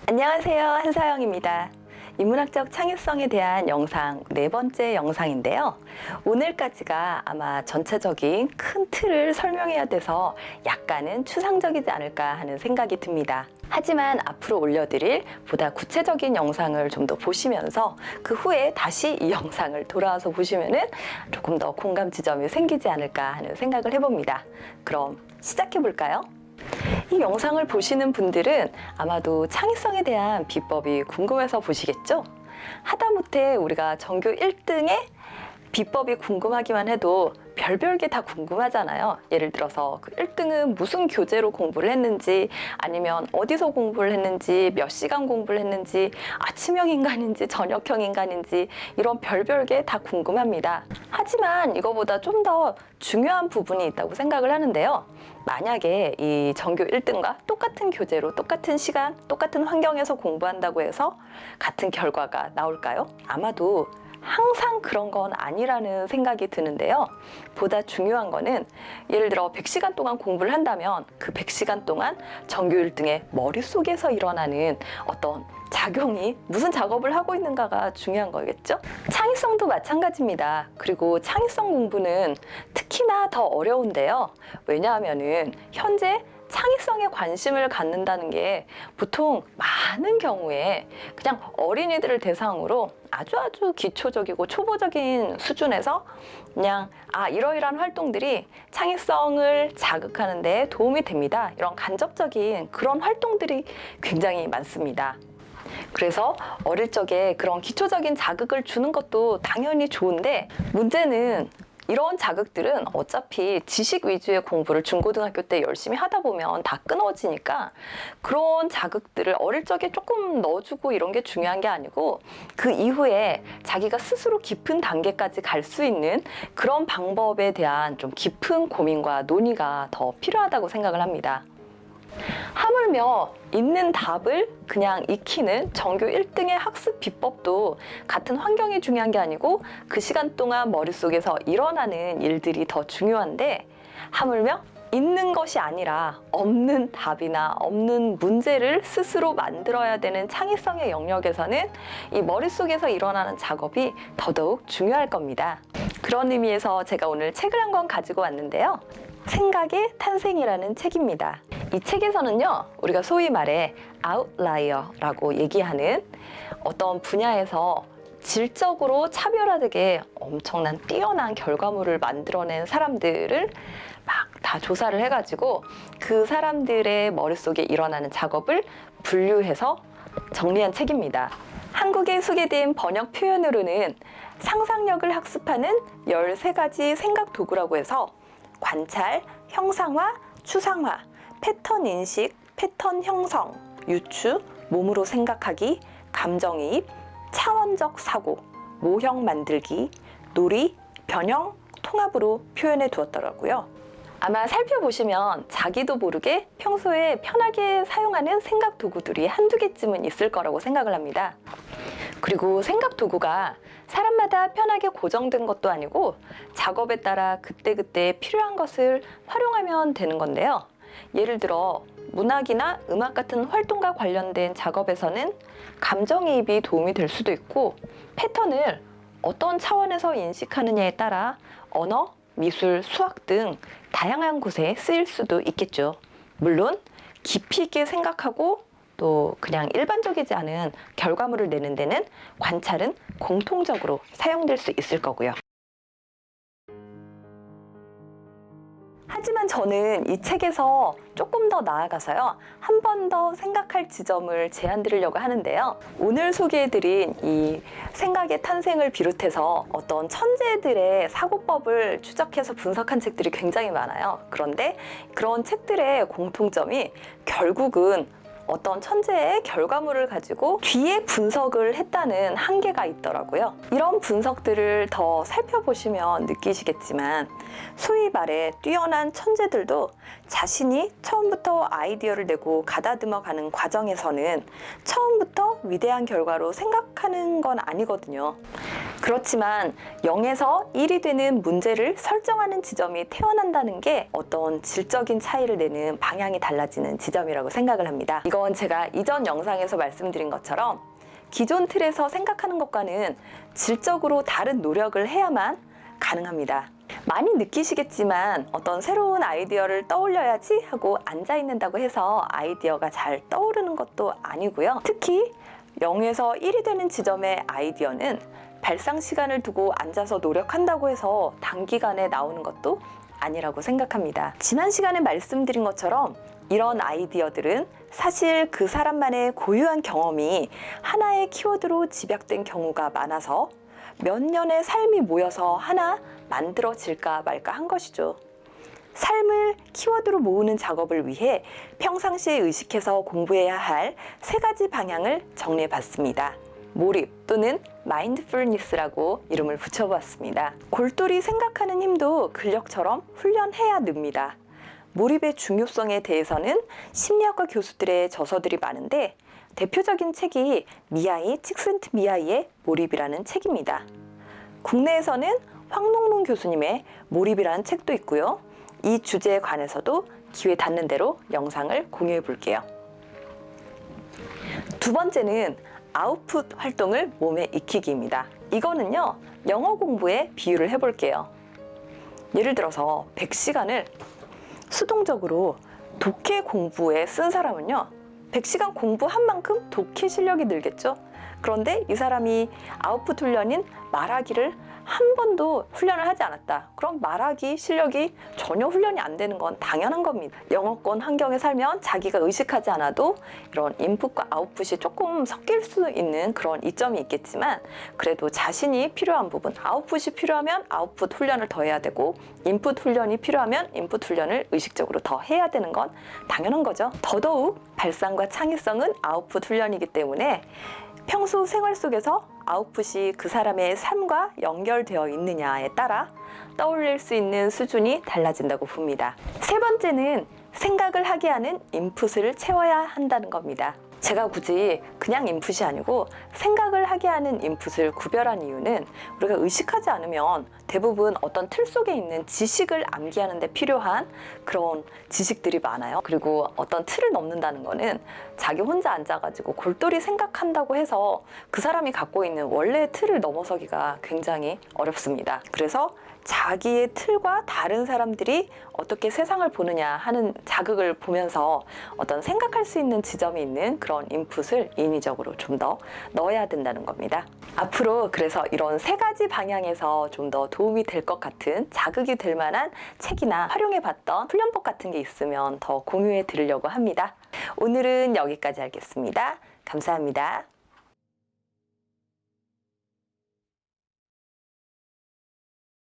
안녕하세요, 한사영입니다. 인문학적 창의성에 대한 영상 4번째 영상인데요. 오늘까지가 아마 전체적인 큰 틀을 설명해야 돼서 약간은 추상적이지 않을까 하는 생각이 듭니다. 하지만 앞으로 올려드릴 보다 구체적인 영상을 좀 더 보시면서 그 후에 다시 이 영상을 돌아와서 보시면은 조금 더 공감 지점이 생기지 않을까 하는 생각을 해봅니다. 그럼 시작해 볼까요? 이 영상을 보시는 분들은 아마도 창의성에 대한 비법이 궁금해서 보시겠죠? 하다못해 우리가 전교 1등의 비법이 궁금하기만 해도 별별 게 다 궁금하잖아요. 예를 들어서 그 1등은 무슨 교재로 공부를 했는지, 아니면 어디서 공부를 했는지, 몇 시간 공부를 했는지, 아침형 인간인지 저녁형 인간인지, 이런 별별 게 다 궁금합니다. 하지만 이거보다 좀 더 중요한 부분이 있다고 생각을 하는데요. 만약에 이 전교 1등과 똑같은 교재로 똑같은 시간, 똑같은 환경에서 공부한다고 해서 같은 결과가 나올까요? 아마도 항상 그런 건 아니라는 생각이 드는데요. 보다 중요한 거는 예를 들어 100시간 동안 공부를 한다면 그 100시간 동안 전교 1등의 머릿속에서 일어나는 어떤 작용이 무슨 작업을 하고 있는가가 중요한 거겠죠? 창의성도 마찬가지입니다. 그리고 창의성 공부는 특히나 더 어려운데요. 왜냐하면은 현재 창의성에 관심을 갖는다는 게 보통 많은 경우에 그냥 어린이들을 대상으로 아주 기초적이고 초보적인 수준에서 그냥 이러이러한 활동들이 창의성을 자극하는 데 도움이 됩니다. 이런 간접적인 그런 활동들이 굉장히 많습니다. 그래서 어릴 적에 그런 기초적인 자극을 주는 것도 당연히 좋은데, 문제는 이런 자극들은 어차피 지식 위주의 공부를 중고등학교 때 열심히 하다 보면 다 끊어지니까 그런 자극들을 어릴 적에 조금 넣어주고 이런 게 중요한 게 아니고, 그 이후에 자기가 스스로 깊은 단계까지 갈 수 있는 그런 방법에 대한 좀 깊은 고민과 논의가 더 필요하다고 생각을 합니다. 하물며 있는 답을 그냥 익히는 전교 1등의 학습 비법도 같은 환경이 중요한 게 아니고 그 시간 동안 머릿속에서 일어나는 일들이 더 중요한데, 하물며 있는 것이 아니라 없는 답이나 없는 문제를 스스로 만들어야 되는 창의성의 영역에서는 이 머릿속에서 일어나는 작업이 더더욱 중요할 겁니다. 그런 의미에서 제가 오늘 책을 한 권 가지고 왔는데요. 생각의 탄생이라는 책입니다. 이 책에서는요, 우리가 소위 말해 아웃라이어라고 얘기하는 어떤 분야에서 질적으로 차별화되게 엄청난 뛰어난 결과물을 만들어낸 사람들을 막 다 조사를 해가지고 그 사람들의 머릿속에 일어나는 작업을 분류해서 정리한 책입니다. 한국에 소개된 번역 표현으로는 상상력을 학습하는 13가지 생각 도구라고 해서 관찰, 형상화, 추상화, 패턴 인식, 패턴 형성, 유추, 몸으로 생각하기, 감정이입, 차원적 사고, 모형 만들기, 놀이, 변형, 통합으로 표현해 두었더라고요. 아마 살펴보시면 자기도 모르게 평소에 편하게 사용하는 생각 도구들이 한두 개쯤은 있을 거라고 생각을 합니다. 그리고 생각 도구가 사람마다 편하게 고정된 것도 아니고 작업에 따라 그때그때 필요한 것을 활용하면 되는 건데요. 예를 들어 문학이나 음악 같은 활동과 관련된 작업에서는 감정이입이 도움이 될 수도 있고, 패턴을 어떤 차원에서 인식하느냐에 따라 언어, 미술, 수학 등 다양한 곳에 쓰일 수도 있겠죠. 물론 깊이 있게 생각하고 또 그냥 일반적이지 않은 결과물을 내는 데는 관찰은 공통적으로 사용될 수 있을 거고요. 하지만 저는 이 책에서 조금 더 나아가서요, 한 번 더 생각할 지점을 제안 드리려고 하는데요. 오늘 소개해드린 이 생각의 탄생을 비롯해서 어떤 천재들의 사고법을 추적해서 분석한 책들이 굉장히 많아요. 그런데 그런 책들의 공통점이 결국은 어떤 천재의 결과물을 가지고 뒤에 분석을 했다는 한계가 있더라고요. 이런 분석들을 더 살펴보시면 느끼시겠지만, 소위 말해 뛰어난 천재들도 자신이 처음부터 아이디어를 내고 가다듬어가는 과정에서는 처음부터 위대한 결과로 생각하는 건 아니거든요. 그렇지만 0에서 1이 되는 문제를 설정하는 지점이 태어난다는 게 어떤 질적인 차이를 내는 방향이 달라지는 지점이라고 생각을 합니다. 이건 제가 이전 영상에서 말씀드린 것처럼 기존 틀에서 생각하는 것과는 질적으로 다른 노력을 해야만 가능합니다. 많이 느끼시겠지만 어떤 새로운 아이디어를 떠올려야지 하고 앉아 있는다고 해서 아이디어가 잘 떠오르는 것도 아니고요. 특히 0에서 1이 되는 지점의 아이디어는 발상 시간을 두고 앉아서 노력한다고 해서 단기간에 나오는 것도 아니라고 생각합니다. 지난 시간에 말씀드린 것처럼 이런 아이디어들은 사실 그 사람만의 고유한 경험이 하나의 키워드로 집약된 경우가 많아서 몇 년의 삶이 모여서 하나 만들어질까 말까 한 것이죠. 삶을 키워드로 모으는 작업을 위해 평상시에 의식해서 공부해야 할 3가지 방향을 정리해 봤습니다. 몰입 또는 마인드풀니스라고 이름을 붙여봤습니다. 골똘히 생각하는 힘도 근력처럼 훈련해야 늡니다. 몰입의 중요성에 대해서는 심리학과 교수들의 저서들이 많은데 대표적인 책이 미하이 칙센트미하이의 몰입이라는 책입니다. 국내에서는 황농론 교수님의 몰입이라는 책도 있고요. 이 주제에 관해서도 기회 닿는 대로 영상을 공유해 볼게요. 두 번째는 아웃풋 활동을 몸에 익히기입니다. 이거는요, 영어 공부에 비유를 해볼게요. 예를 들어서 100시간을 수동적으로 독해 공부에 쓴 사람은요, 100시간 공부한 만큼 독해 실력이 늘겠죠? 그런데 이 사람이 아웃풋 훈련인 말하기를 한 번도 훈련을 하지 않았다. 그럼 말하기 실력이 전혀 훈련이 안 되는 건 당연한 겁니다. 영어권 환경에 살면 자기가 의식하지 않아도 이런 인풋과 아웃풋이 조금 섞일 수 있는 그런 이점이 있겠지만 그래도 자신이 필요한 부분, 아웃풋이 필요하면 아웃풋 훈련을 더 해야 되고 인풋 훈련이 필요하면 인풋 훈련을 의식적으로 더 해야 되는 건 당연한 거죠. 더더욱 발상과 창의성은 아웃풋 훈련이기 때문에 평소 생활 속에서 아웃풋이 그 사람의 삶과 연결되어 있느냐에 따라 떠올릴 수 있는 수준이 달라진다고 봅니다. 세 번째는 생각을 하게 하는 인풋을 채워야 한다는 겁니다. 제가 굳이 그냥 인풋이 아니고 생각을 하게 하는 인풋을 구별한 이유는 우리가 의식하지 않으면 대부분 어떤 틀 속에 있는 지식을 암기하는 데 필요한 그런 지식들이 많아요. 그리고 어떤 틀을 넘는다는 거는 자기 혼자 앉아가지고 골똘히 생각한다고 해서 그 사람이 갖고 있는 원래의 틀을 넘어서기가 굉장히 어렵습니다. 그래서 자기의 틀과 다른 사람들이 어떻게 세상을 보느냐 하는 자극을 보면서 어떤 생각할 수 있는 지점이 있는 그런 인풋을 인위적으로 좀 더 넣어야 된다는 겁니다. 앞으로 그래서 이런 3가지 방향에서 좀 더 도움이 될 것 같은 자극이 될 만한 책이나 활용해봤던 훈련법 같은 게 있으면 더 공유해 드리려고 합니다. 오늘은 여기까지 하겠습니다. 감사합니다.